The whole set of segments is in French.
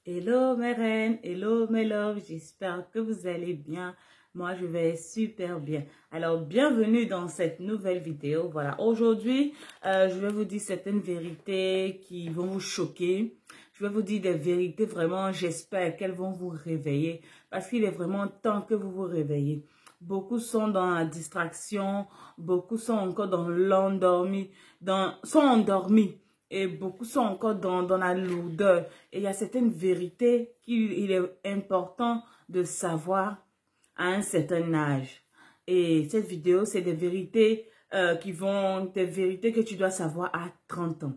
Hello mes reines, hello mes loves, j'espère que vous allez bien. Moi, je vais super bien. Alors, bienvenue dans cette nouvelle vidéo. Voilà, aujourd'hui, je vais vous dire certaines vérités qui vont vous choquer. Je vais vous dire des vérités vraiment, j'espère qu'elles vont vous réveiller. Parce qu'il est vraiment temps que vous vous réveillez. Beaucoup sont dans la distraction, beaucoup sont encore dans l'endormi, sont endormis. Et beaucoup sont encore dans la lourdeur. Et il y a certaines vérités qu'il est important de savoir à un certain âge. Et cette vidéo, c'est des vérités des vérités que tu dois savoir à 30 ans.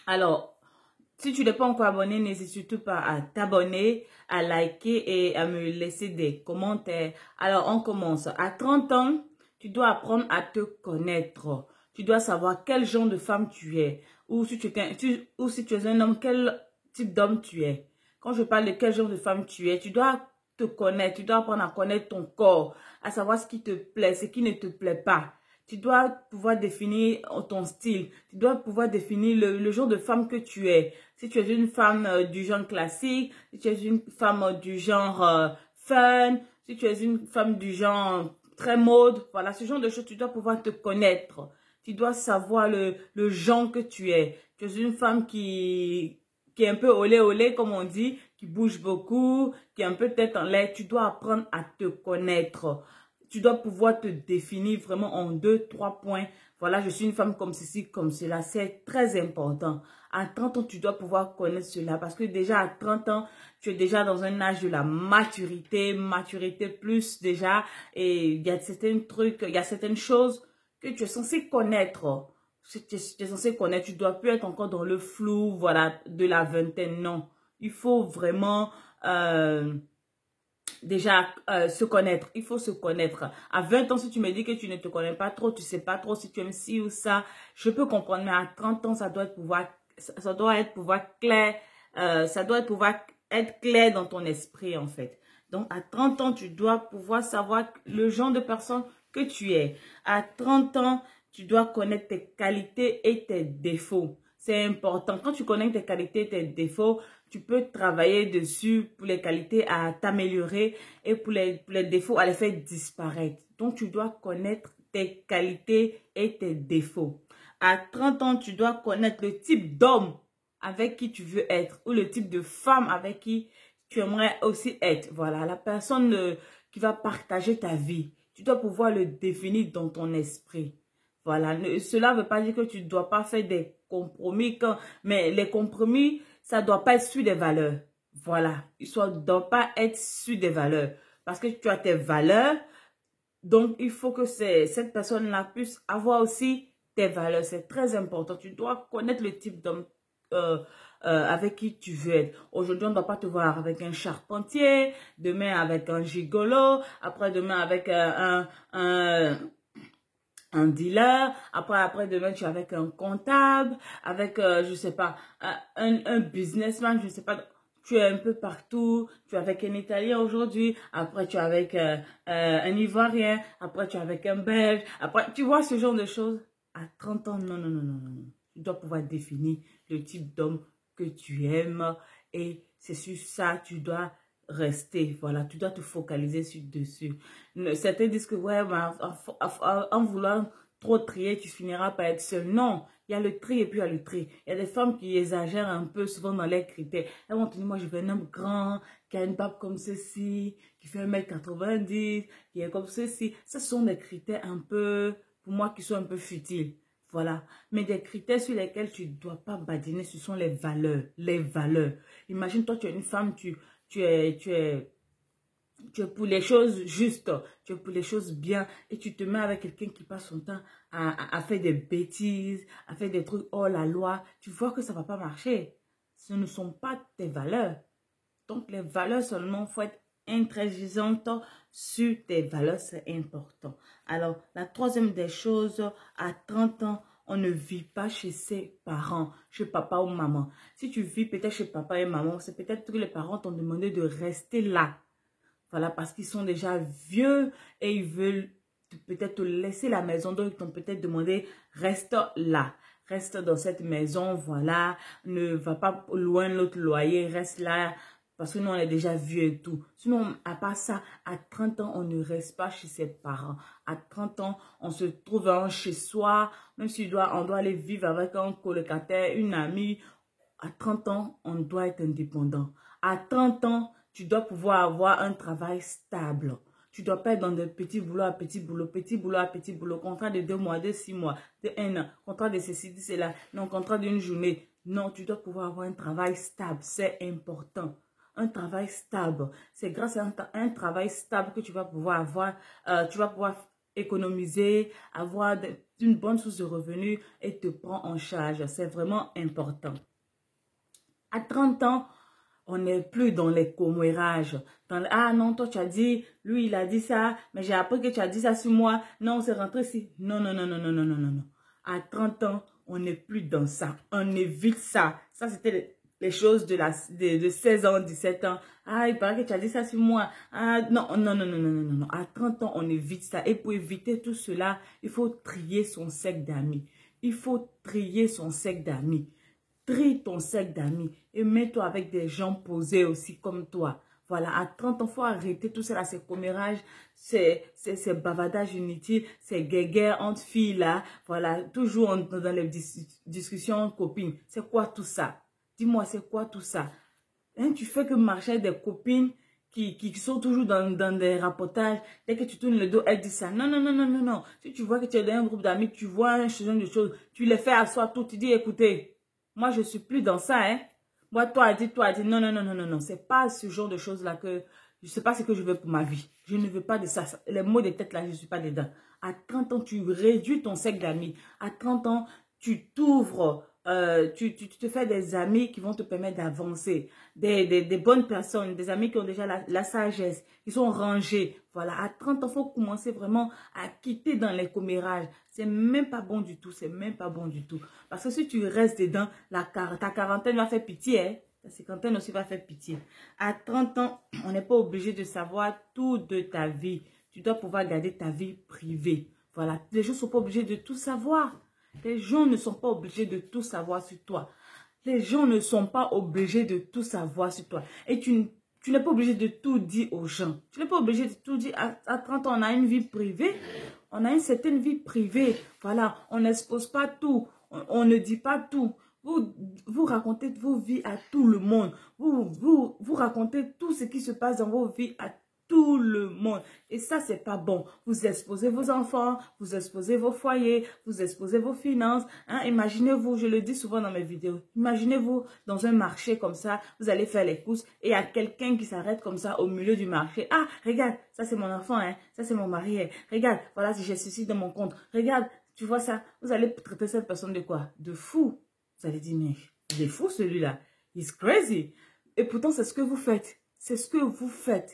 Alors, si tu n'es pas encore abonné, n'hésite surtout pas à t'abonner, à liker et à me laisser des commentaires. Alors, on commence. À 30 ans, tu dois apprendre à te connaître. Tu dois savoir quel genre de femme tu es. Ou si tu es un homme, quel type d'homme tu es. Quand je parle de quel genre de femme tu es, tu dois te connaître. Tu dois apprendre à connaître ton corps, à savoir ce qui te plaît, ce qui ne te plaît pas. Tu dois pouvoir définir ton style. Tu dois pouvoir définir le genre de femme que tu es. Si tu es une femme du genre classique, si tu es une femme du genre fun, si tu es une femme du genre très mode, voilà, ce genre de choses, tu dois pouvoir te connaître. Tu dois savoir le genre que tu es. Tu es une femme qui est un peu olé olé, comme on dit, qui bouge beaucoup, qui est un peu tête en l'air. Tu dois apprendre à te connaître. Tu dois pouvoir te définir vraiment en 2, 3 points. Voilà, je suis une femme comme ceci, comme cela. C'est très important. À 30 ans, tu dois pouvoir connaître cela. Parce que déjà à 30 ans, tu es déjà dans un âge de la maturité. Maturité plus déjà. Et il y a certains trucs, il y a certaines choses que tu es censé connaître. Tu es censé connaître. Tu ne dois plus être encore dans le flou, voilà, de la vingtaine. Non. Il faut vraiment... déjà, se connaître. Il faut se connaître. À 20 ans, si tu me dis que tu ne te connais pas trop, tu sais pas trop si tu aimes ci ou ça, je peux comprendre. Mais à 30 ans, ça doit être pouvoir clair. Ça doit pouvoir être clair dans ton esprit, en fait. Donc, à 30 ans, tu dois pouvoir savoir le genre de personne que tu es. À 30 ans, tu dois connaître tes qualités et tes défauts. C'est important. Quand tu connais tes qualités et tes défauts, tu peux travailler dessus pour les qualités à t'améliorer et pour les défauts à les faire disparaître. Donc, tu dois connaître tes qualités et tes défauts. À 30 ans, tu dois connaître le type d'homme avec qui tu veux être ou le type de femme avec qui tu aimerais aussi être. Voilà, la personne qui va partager ta vie. Tu dois pouvoir le définir dans ton esprit. Voilà, cela ne veut pas dire que tu ne dois pas faire des compromis, mais les compromis, ça ne doit pas être sur des valeurs. Voilà, ça ne doit pas être sur des valeurs. Parce que tu as tes valeurs, donc il faut que cette personne-là puisse avoir aussi tes valeurs. C'est très important. Tu dois connaître le type d'homme avec qui tu veux être. Aujourd'hui, on ne doit pas te voir avec un charpentier, demain avec un gigolo, après-demain avec un dealer, après demain tu es avec un comptable, avec, je sais pas, un businessman, je sais pas, tu es un peu partout, tu es avec un Italien aujourd'hui, après tu es avec un Ivoirien, après tu es avec un Belge, après, tu vois ce genre de choses. À 30 ans, non, non, non, non, non, non. Tu dois pouvoir définir le type d'homme que tu aimes et c'est sur ça, tu dois rester, voilà, tu dois te focaliser dessus. Certains disent que ouais, en voulant trop trier, tu finiras par être seul. Non, il y a le tri et puis il y a le tri. Il y a des femmes qui exagèrent un peu souvent dans les critères. Elles vont te dire, moi je veux un homme grand, qui a une barbe comme ceci, qui fait 1,90 m, qui est comme ceci. Ce sont des critères un peu, pour moi, qui sont un peu futiles. Voilà. Mais des critères sur lesquels tu ne dois pas badiner, ce sont les valeurs. Les valeurs. Imagine, toi, tu es une femme, tu es pour les choses justes, tu es pour les choses bien et tu te mets avec quelqu'un qui passe son temps à faire des bêtises, à faire des trucs hors la loi, tu vois que ça ne va pas marcher. Ce ne sont pas tes valeurs. Donc les valeurs seulement, il faut être intransigeante sur tes valeurs, c'est important. Alors la troisième des choses, à 30 ans, on ne vit pas chez ses parents, chez papa ou maman. Si tu vis peut-être chez papa et maman, c'est peut-être que les parents t'ont demandé de rester là. Voilà, parce qu'ils sont déjà vieux et ils veulent peut-être te laisser la maison. Donc, ils t'ont peut-être demandé, reste là. reste dans cette maison, voilà, ne va pas loin l'autre loyer, reste là, parce que nous, on est déjà vieux et tout. Sinon, à part ça, à 30 ans, on ne reste pas chez ses parents. À 30 ans, on se trouve chez soi, même si on doit aller vivre avec un colocataire, une amie. À 30 ans, on doit être indépendant. À 30 ans, tu dois pouvoir avoir un travail stable. Tu dois pas être dans des petits boulots à petits boulots, petit boulot à petit boulot, contrat de 2 mois, de 6 mois, de 1 an, contrat de ceci, de cela, non, contrat d'une journée. Non, tu dois pouvoir avoir un travail stable, c'est important. Un travail stable, c'est grâce à un travail stable que tu vas pouvoir avoir, tu vas pouvoir économiser, avoir une bonne source de revenus et te prendre en charge. C'est vraiment important. À 30 ans, on n'est plus dans les commérages. Ah non, toi tu as dit, lui il a dit ça, mais j'ai appris que tu as dit ça sur moi. Non, c'est rentré ici. Non, non, non, non, non, non, non, non, non. À 30 ans, on n'est plus dans ça. On évite ça. Ça, c'était les choses de 16 ans, 17 ans. Ah, il paraît que tu as dit ça sur moi. Ah, non, non, non, non, non, non, non, non. À 30 ans, on évite ça. Et pour éviter tout cela, il faut trier son cercle d'amis. Il faut trier son cercle d'amis. Trie ton cercle d'amis et mets-toi avec des gens posés aussi comme toi. Voilà, à 30 ans, il faut arrêter tout ça, ces commérages, ces bavardages inutiles, ces guéguerres entre filles là. Voilà, toujours dans les discussions entre copines. C'est quoi tout ça? Dis-moi, c'est quoi tout ça? Hein, tu fais que marcher des copines qui sont toujours dans des rapportages. Dès que tu tournes le dos, elles disent ça. Non, non, non, non, non, non. Si tu vois que tu es dans un groupe d'amis, tu vois un genre de choses, tu les fais asseoir tout, tu dis, écoutez, moi, je ne suis plus dans ça, hein. Moi, toi, dit, non, non, non, non, non, non. C'est pas ce genre de choses-là que, je sais pas ce que je veux pour ma vie. Je ne veux pas de ça. Les mots de tête là, je ne suis pas dedans. À 30 ans, tu réduis ton cercle d'amis. À 30 ans, tu t'ouvres, tu te fais des amis qui vont te permettre d'avancer. Des bonnes personnes, des amis qui ont déjà la sagesse, qui sont rangés. Voilà, à 30 ans, il faut commencer vraiment à quitter dans les commérages. C'est même pas bon du tout, c'est même pas bon du tout. Parce que si tu restes dedans, ta quarantaine va faire pitié, hein? Ta cinquantaine aussi va faire pitié. À 30 ans, on n'est pas obligé de savoir tout de ta vie. Tu dois pouvoir garder ta vie privée. Voilà, les gens ne sont pas obligés de tout savoir. Les gens ne sont pas obligés de tout savoir sur toi. Les gens ne sont pas obligés de tout savoir sur toi. Et tu n'es pas obligé de tout dire aux gens. Tu n'es pas obligé de tout dire. À 30 ans, on a une vie privée. On a une certaine vie privée. Voilà, on n'expose pas tout. On ne dit pas tout. Vous racontez vos vies à tout le monde. Vous racontez tout ce qui se passe dans vos vies à tout le monde. Et ça, c'est pas bon. Vous exposez vos enfants, vous exposez vos foyers, vous exposez vos finances. Hein? Imaginez-vous, je le dis souvent dans mes vidéos, imaginez-vous dans un marché comme ça, vous allez faire les courses et il y a quelqu'un qui s'arrête comme ça au milieu du marché. Ah, regarde, ça c'est mon enfant, hein? Ça c'est mon mari. Hein? Regarde, voilà, si j'ai ceci dans mon compte. Regarde, tu vois ça? Vous allez traiter cette personne de quoi? De fou. Vous allez dire, mais il est fou celui-là. He's crazy. Et pourtant, c'est ce que vous faites. C'est ce que vous faites.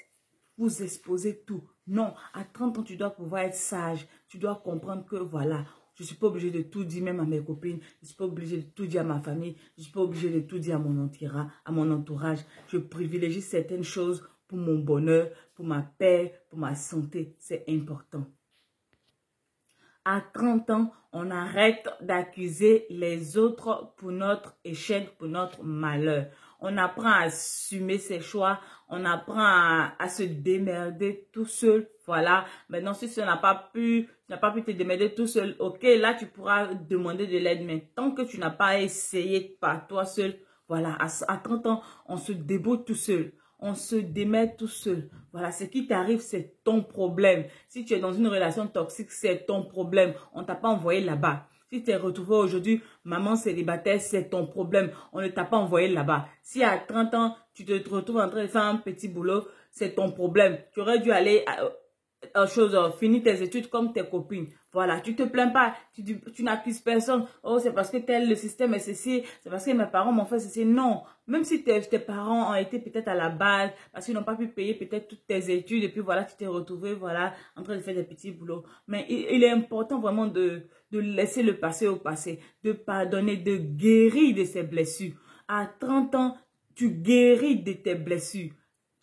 Vous exposez tout. Non, à 30 ans, tu dois pouvoir être sage. Tu dois comprendre que voilà, je ne suis pas obligée de tout dire même à mes copines. Je ne suis pas obligée de tout dire à ma famille. Je ne suis pas obligée de tout dire à mon entourage. Je privilégie certaines choses pour mon bonheur, pour ma paix, pour ma santé. C'est important. À 30 ans, on arrête d'accuser les autres pour notre échec, pour notre malheur. On apprend à assumer ses choix. On apprend à se démerder tout seul. Voilà. Maintenant, si tu n'as pas pu te démerder tout seul, ok, là, tu pourras demander de l'aide. Mais tant que tu n'as pas essayé par toi seul, voilà, à 30 ans, on se débrouille tout seul. On se démet tout seul. Voilà, ce qui t'arrive, c'est ton problème. Si tu es dans une relation toxique, c'est ton problème. On ne t'a pas envoyé là-bas. Si tu es retrouvé aujourd'hui, maman célibataire, c'est ton problème. On ne t'a pas envoyé là-bas. Si à 30 ans, tu te retrouves en train de faire un petit boulot, c'est ton problème. Tu aurais dû aller finir tes études comme tes copines. Voilà, tu te plains pas, tu n'accuses personne. Oh, c'est parce que le système est ceci, c'est parce que mes parents m'ont fait ceci. Non, même si tes parents ont été peut-être à la base, parce qu'ils n'ont pas pu payer peut-être toutes tes études, et puis voilà, tu t'es retrouvé, voilà, en train de faire des petits boulots. Mais il est important vraiment de laisser le passé au passé, de pardonner, de guérir de ses blessures. À 30 ans, tu guéris de tes blessures.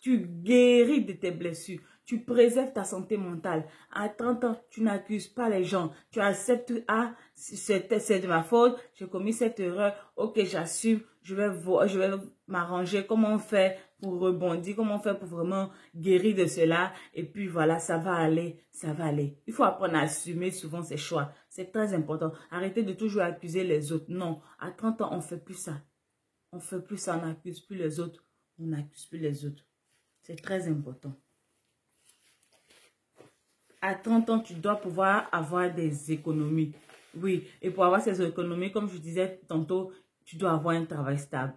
Tu guéris de tes blessures. Tu préserves ta santé mentale. À 30 ans, tu n'accuses pas les gens. Tu acceptes, ah, c'est de ma faute, j'ai commis cette erreur. Ok, j'assume, je vais m'arranger. Comment on fait pour rebondir? Comment on fait pour vraiment guérir de cela? Et puis voilà, ça va aller, ça va aller. Il faut apprendre à assumer souvent ses choix. C'est très important. Arrêtez de toujours accuser les autres. Non, à 30 ans, on ne fait plus ça. On ne fait plus ça, on n'accuse plus les autres. On n'accuse plus les autres. C'est très important. À 30 ans, tu dois pouvoir avoir des économies. Oui, et pour avoir ces économies, comme je disais tantôt, tu dois avoir un travail stable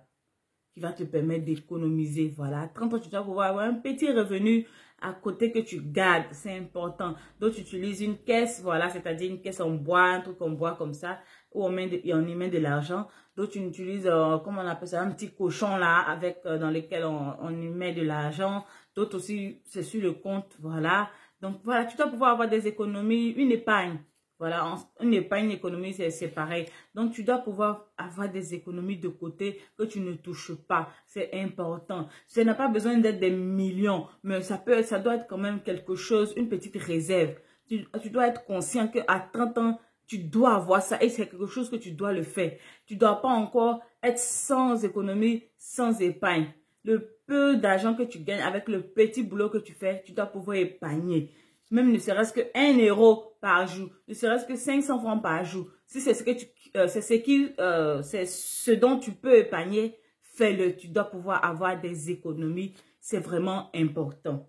qui va te permettre d'économiser. Voilà, à 30 ans, tu dois pouvoir avoir un petit revenu à côté que tu gardes. C'est important. Donc, tu utilises une caisse, voilà, c'est-à-dire une caisse en bois, un truc en bois comme ça, où on y met de l'argent. Donc, tu utilises, comment on appelle ça, un petit cochon là, avec, dans lequel on y met de l'argent. D'autres aussi, c'est sur le compte, voilà. Donc, voilà, tu dois pouvoir avoir des économies, une épargne. Voilà, une épargne, une économie, c'est pareil. Donc, tu dois pouvoir avoir des économies de côté que tu ne touches pas. C'est important. Ça n'a pas besoin d'être des millions, mais ça doit être quand même quelque chose, une petite réserve. Tu dois être conscient qu'à 30 ans, tu dois avoir ça et c'est quelque chose que tu dois le faire. Tu ne dois pas encore être sans économie, sans épargne. Le peu d'argent que tu gagnes avec le petit boulot que tu fais, tu dois pouvoir épargner. Même ne serait-ce que 1 euro par jour, ne serait-ce que 500 francs par jour. Si c'est c'est ce dont tu peux épargner, fais-le. Tu dois pouvoir avoir des économies. C'est vraiment important.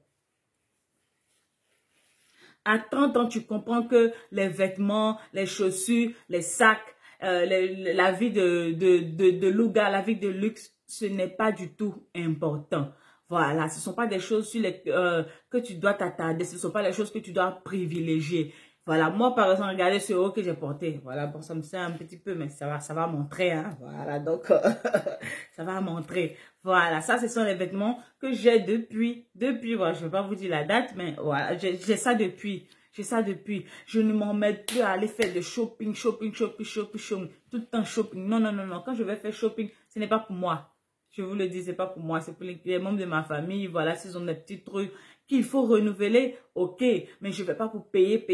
À 30 ans, tu comprends que les vêtements, les chaussures, les sacs, la vie de Louga, la vie de luxe, ce n'est pas du tout important. Voilà, ce ne sont pas des choses sur que tu dois t'attarder, ce ne sont pas les choses que tu dois privilégier. Voilà, moi par exemple, regardez ce haut que j'ai porté. Voilà, bon, ça me sert un petit peu, mais ça va montrer, hein. Voilà, donc, ça va montrer. Voilà, ça, ce sont les vêtements que j'ai depuis, voilà, je ne vais pas vous dire la date, mais voilà, j'ai ça depuis. J'ai ça depuis. Je ne m'en mets plus à aller faire de shopping, tout le temps shopping. Non, non, non, non. Quand je vais faire shopping, ce n'est pas pour moi. Je vous le dis, c'est pas pour moi, c'est pour les membres de ma famille. Voilà, s'ils ont des petits trucs qu'il faut renouveler, ok. Mais je ne vais pas pour payer.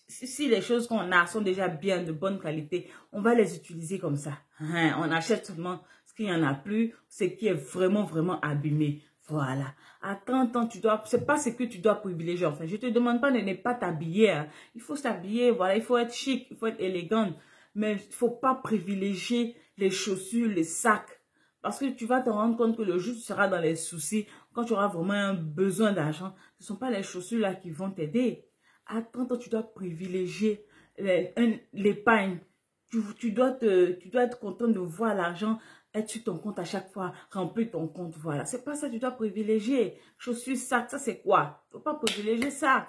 Si les choses qu'on a sont déjà bien, de bonne qualité, on va les utiliser comme ça. Hein, on achète seulement ce qu'il n'y en a plus, ce qui est vraiment, vraiment abîmé. Voilà. À 30 ans, c'est pas ce que tu dois privilégier. Enfin, je te demande pas de ne pas t'habiller. Hein. Il faut s'habiller, voilà, il faut être chic, il faut être élégant. Mais il faut pas privilégier les chaussures, les sacs. Parce que tu vas te rendre compte que le jour où tu seras dans les soucis, quand tu auras vraiment un besoin d'argent, ce ne sont pas les chaussures là qui vont t'aider. À 30 ans, tu dois privilégier l'épargne. Tu dois être content de voir l'argent être sur ton compte à chaque fois, remplir ton compte, voilà. C'est pas ça que tu dois privilégier. Chaussures, sac, ça c'est quoi? Tu ne dois pas privilégier ça.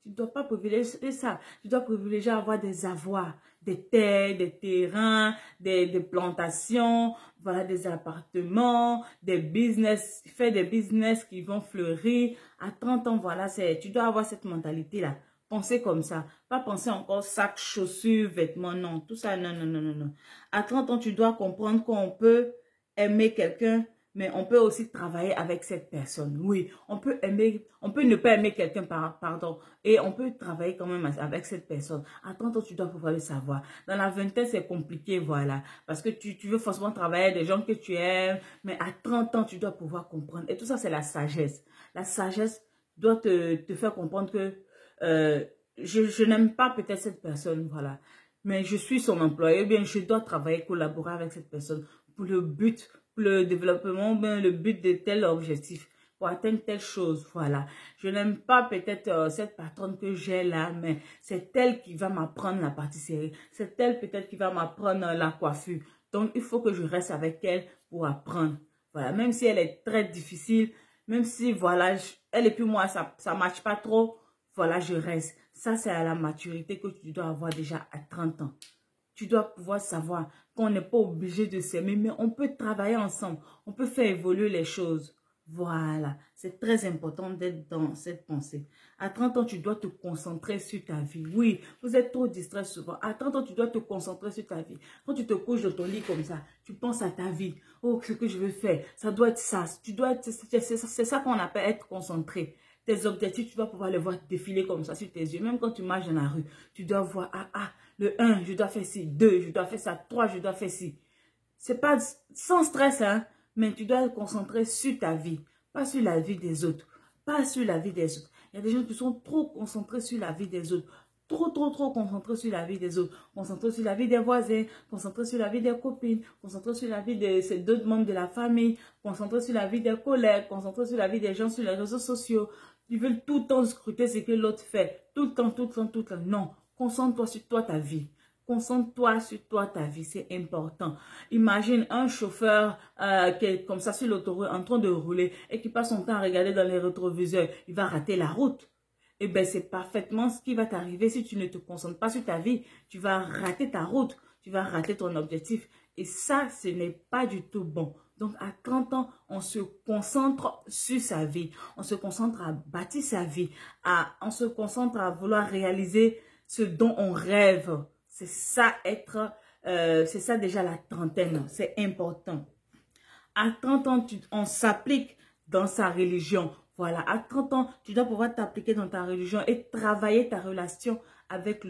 Tu ne dois pas privilégier ça. Tu dois privilégier avoir des avoirs, des terres, des terrains, des plantations, voilà, des appartements, des business, faire des business qui vont fleurir. À 30 ans, voilà, tu dois avoir cette mentalité-là. Penser comme ça. Pas penser encore sac, chaussures, vêtements, non. Tout ça, non, non, non, non, non. À 30 ans, tu dois comprendre qu'on peut aimer quelqu'un, mais on peut aussi travailler avec cette personne. Oui, on peut ne pas aimer quelqu'un, pardon, et on peut travailler quand même avec cette personne. À 30 ans, tu dois pouvoir le savoir. Dans la vingtaine, c'est compliqué, voilà, parce que tu veux forcément travailler avec des gens que tu aimes, mais à 30 ans, tu dois pouvoir comprendre. Et tout ça, c'est la sagesse. La sagesse doit te faire comprendre que je n'aime pas peut-être cette personne, voilà, mais je suis son employé, ou bien je dois travailler, collaborer avec cette personne pour le but, pour le développement, ou bien le but de tel objectif, pour atteindre telle chose, voilà. Je n'aime pas peut-être cette patronne que j'ai là, mais c'est elle qui va m'apprendre la pâtisserie, c'est elle peut-être qui va m'apprendre la coiffure. Donc, il faut que je reste avec elle pour apprendre. Voilà, même si elle est très difficile, même si, voilà, elle et puis moi, ça ne matche pas trop, voilà, je reste. Ça, c'est à la maturité que tu dois avoir déjà à 30 ans. Tu dois pouvoir savoir qu'on n'est pas obligé de s'aimer, mais on peut travailler ensemble. On peut faire évoluer les choses. Voilà, c'est très important d'être dans cette pensée. À 30 ans, tu dois te concentrer sur ta vie. Oui, vous êtes trop distrait souvent. À 30 ans, tu dois te concentrer sur ta vie. Quand tu te couches dans ton lit comme ça, tu penses à ta vie. Oh, ce que je veux faire, ça doit être ça. C'est ça qu'on appelle être concentré. tes objectifs, tu dois pouvoir les voir défiler comme ça sur tes yeux. Même quand tu marches dans la rue, tu dois voir, le 1, je dois faire ci, 2, je dois faire ça, 3, je dois faire ci. C'est pas sans stress, hein, mais tu dois te concentrer sur ta vie, pas sur la vie des autres, pas sur la vie des autres. Il y a des gens qui sont trop concentrés sur la vie des autres. Trop concentrés sur la vie des autres, concentrés sur la vie des voisins, concentrés sur la vie des copines, concentrés sur la vie de d'autres membres de la famille, concentrés sur la vie des collègues, concentrés sur la vie des gens sur les réseaux sociaux. Ils veulent tout le temps scruter ce que l'autre fait, tout le temps, tout le temps, tout le temps. Non, concentre-toi sur toi, ta vie. Concentre-toi sur toi, ta vie, c'est important. Imagine un chauffeur qui est comme ça sur l'autoroute en train de rouler et qui passe son temps à regarder dans les rétroviseurs. Il va rater la route. Eh bien, c'est parfaitement ce qui va t'arriver si tu ne te concentres pas sur ta vie. Tu vas rater ta route, tu vas rater ton objectif. Et ça, ce n'est pas du tout bon. Donc, à 30 ans, on se concentre sur sa vie. On se concentre à bâtir sa vie. On se concentre à vouloir réaliser ce dont on rêve. C'est ça c'est ça déjà la trentaine. C'est important. À 30 ans, on s'applique dans sa religion. Voilà, à 30 ans, tu dois pouvoir t'appliquer dans ta religion et travailler ta relation avec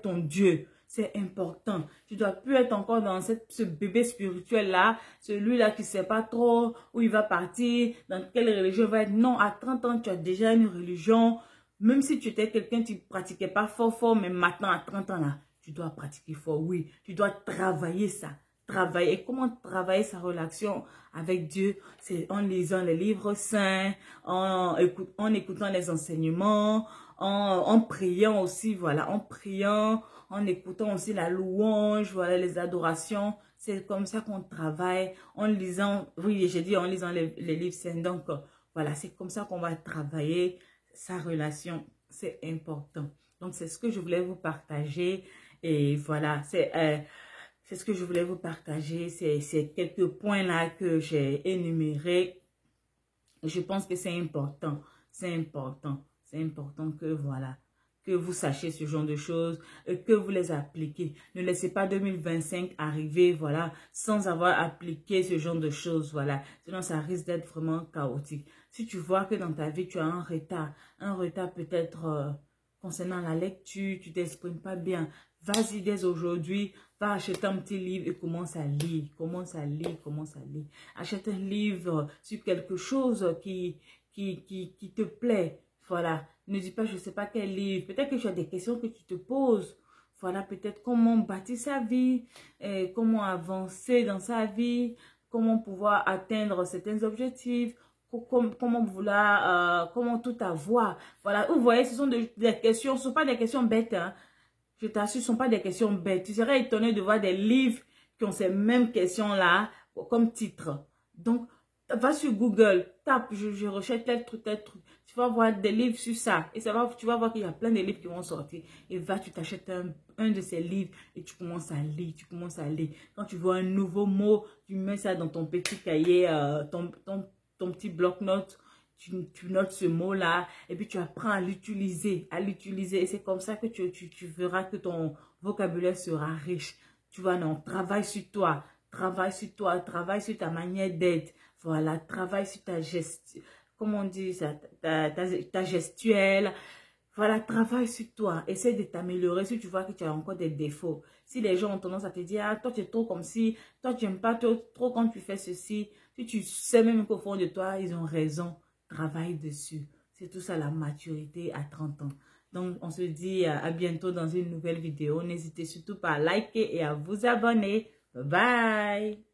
ton Dieu. C'est important. Tu dois plus être encore dans ce bébé spirituel-là, celui-là qui ne sait pas trop où il va partir, dans quelle religion il va être. Non, à 30 ans, tu as déjà une religion. Même si tu étais quelqu'un qui ne pratiquait pas fort, mais maintenant, à 30 ans, là, tu dois pratiquer fort. Oui, tu dois travailler ça. Travailler. Et comment travailler sa relation avec Dieu? C'est en lisant les livres saints, en écoutant les enseignements, en priant aussi, voilà, en priant, en écoutant aussi la louange, voilà, les adorations. C'est comme ça qu'on travaille, en lisant, oui, j'ai dit en lisant les livres saints. Donc, voilà, c'est comme ça qu'on va travailler sa relation. C'est important. Donc, c'est ce que je voulais vous partager. Et voilà, c'est ce que je voulais vous partager. C'est quelques points là que j'ai énumérés. Je pense que c'est important. C'est important. C'est important que voilà, que vous sachiez ce genre de choses, que vous les appliquez. Ne laissez pas 2025 arriver, voilà, sans avoir appliqué ce genre de choses, voilà. Sinon, ça risque d'être vraiment chaotique. Si tu vois que dans ta vie, tu as un retard peut-être concernant la lecture, tu t'exprimes pas bien, vas-y dès aujourd'hui, va acheter un petit livre et commence à lire, commence à lire. Achète un livre sur quelque chose qui te plaît. Voilà, ne dis pas je ne sais pas quel livre. Peut-être que tu as des questions que tu te poses. Voilà, peut-être comment bâtir sa vie, comment avancer dans sa vie, comment pouvoir atteindre certains objectifs, comment vouloir, comment tout avoir. Voilà, vous voyez, ce sont des questions, ce ne sont pas des questions bêtes, hein. Je t'assure, ce ne sont pas des questions bêtes. Tu serais étonné de voir des livres qui ont ces mêmes questions-là comme titre. Donc, va sur Google, tape, je recherche tel truc. Tu vas voir des livres sur ça. Et tu vas voir qu'il y a plein de livres qui vont sortir. Et tu t'achètes un de ces livres et tu commences à lire, Quand tu vois un nouveau mot, tu mets ça dans ton petit cahier, ton petit bloc-notes. Tu notes ce mot-là et puis tu apprends à l'utiliser. Et c'est comme ça que tu verras que ton vocabulaire sera riche. Tu vois, non, travaille sur toi, travaille sur ta manière d'être. Voilà, travaille sur ta gestion, comment on dit ça, ta gestuelle. Voilà, travaille sur toi. Essaie de t'améliorer si tu vois que tu as encore des défauts. Si les gens ont tendance à te dire, ah, toi tu es trop comme ci, toi tu n'aimes pas trop quand tu fais ceci. Si tu sais même qu'au fond de toi, ils ont raison. Travaille dessus. C'est tout ça la maturité à 30 ans. Donc, on se dit à bientôt dans une nouvelle vidéo. N'hésitez surtout pas à liker et à vous abonner. Bye bye!